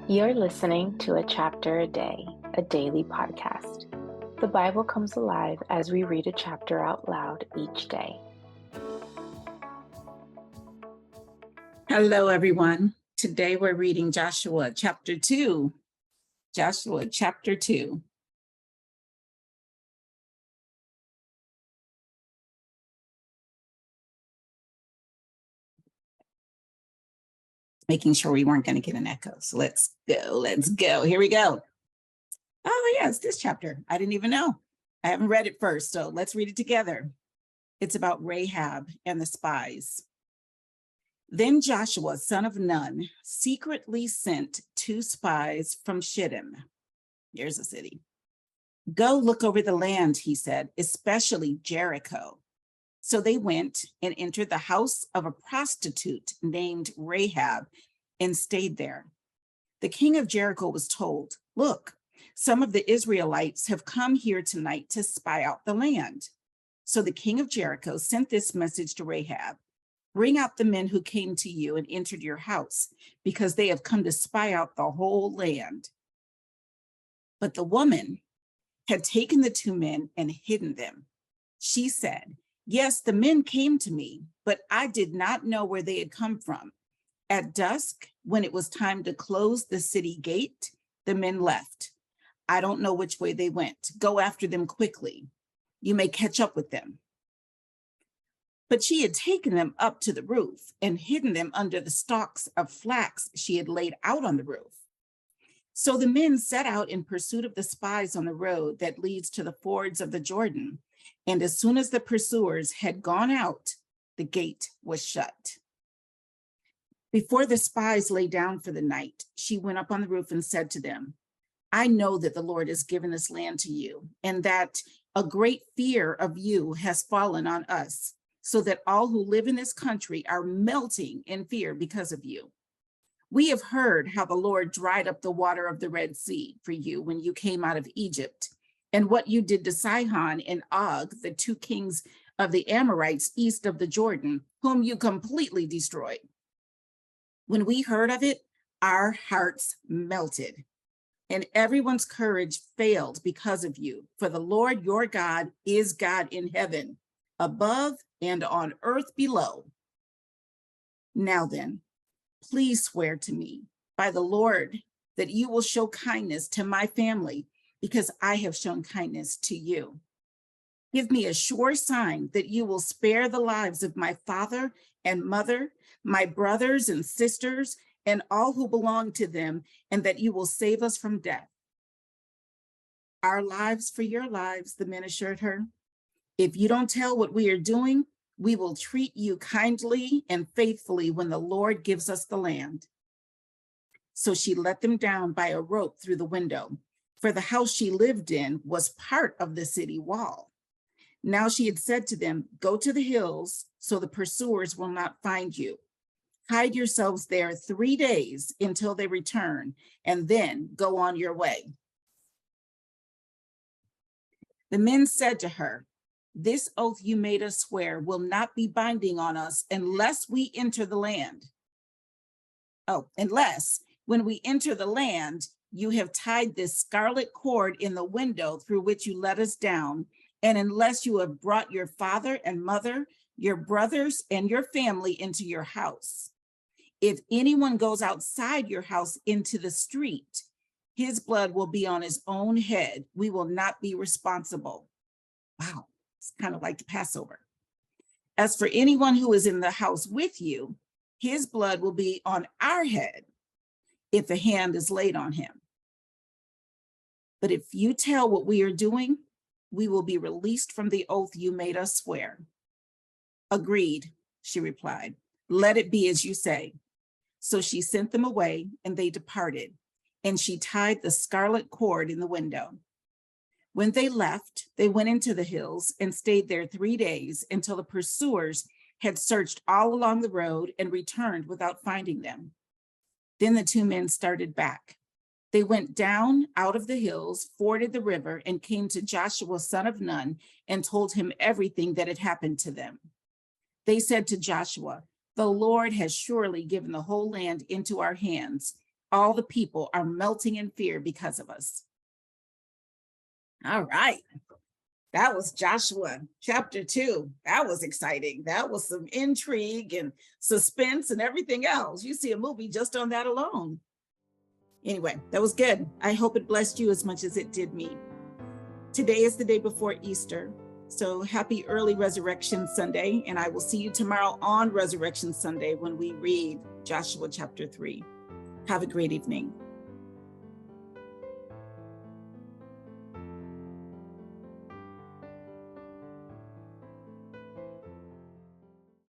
You're listening to A Chapter a Day, a daily podcast. The Bible comes alive as we read a chapter out loud each day. Hello, everyone. Today we're reading Joshua chapter 2. Joshua chapter 2. Making sure we weren't going to get an echo. So let's go. Here we go. Oh, yeah, it's this chapter. I didn't even know. I haven't read it first, so let's read it together. It's about Rahab and the spies. Then Joshua, son of Nun, secretly sent 2 spies from Shittim. Here's a city. Go look over the land, he said, especially Jericho. So they went and entered the house of a prostitute named Rahab and stayed there. The king of Jericho was told, look, some of the Israelites have come here tonight to spy out the land. So the king of Jericho sent this message to Rahab, bring out the men who came to you and entered your house, because they have come to spy out the whole land. But the woman had taken the 2 men and hidden them. She said, yes, the men came to me, but I did not know where they had come from. At dusk, when it was time to close the city gate, the men left. I don't know which way they went. Go after them quickly. You may catch up with them. But she had taken them up to the roof and hidden them under the stalks of flax she had laid out on the roof. So the men set out in pursuit of the spies on the road that leads to the fords of the Jordan. And as soon as the pursuers had gone out, the gate was shut. Before the spies lay down for the night, she went up on the roof and said to them, I know that the Lord has given this land to you, and that a great fear of you has fallen on us, so that all who live in this country are melting in fear because of you. We have heard how the Lord dried up the water of the Red Sea for you when you came out of Egypt, and what you did to Sihon and Og, the 2 kings of the Amorites east of the Jordan, whom you completely destroyed. When we heard of it, our hearts melted, and everyone's courage failed because of you. For the Lord your God is God in heaven, above and on earth below. Now then, please swear to me by the Lord that you will show kindness to my family, because I have shown kindness to you. Give me a sure sign that you will spare the lives of my father and mother, my brothers and sisters, and all who belong to them, and that you will save us from death. Our lives for your lives, the men assured her. If you don't tell what we are doing, we will treat you kindly and faithfully when the Lord gives us the land. So she let them down by a rope through the window, for the house she lived in was part of the city wall. Now she had said to them, go to the hills so the pursuers will not find you. Hide yourselves there 3 days until they return, and then go on your way. The men said to her, this oath you made us swear will not be binding on us unless we enter the land. Unless when we enter the land, you have tied this scarlet cord in the window through which you let us down, and unless you have brought your father and mother, your brothers and your family into your house. If anyone goes outside your house into the street, his blood will be on his own head. We will not be responsible. Wow, it's kind of like the Passover. As for anyone who is in the house with you, his blood will be on our head if a hand is laid on him. But if you tell what we are doing, we will be released from the oath you made us swear. Agreed, she replied. Let it be as you say. So she sent them away, and they departed, and she tied the scarlet cord in the window. When they left, they went into the hills and stayed there 3 days until the pursuers had searched all along the road and returned without finding them. Then the 2 men started back. They went down out of the hills, forded the river, and came to Joshua, son of Nun, and told him everything that had happened to them. They said to Joshua, the Lord has surely given the whole land into our hands. All the people are melting in fear because of us. All right. That was Joshua chapter 2. That was exciting. That was some intrigue and suspense and everything else. You see a movie just on that alone. Anyway, that was good. I hope it blessed you as much as it did me. Today is the day before Easter. So happy early Resurrection Sunday. And I will see you tomorrow on Resurrection Sunday when we read Joshua chapter 3. Have a great evening.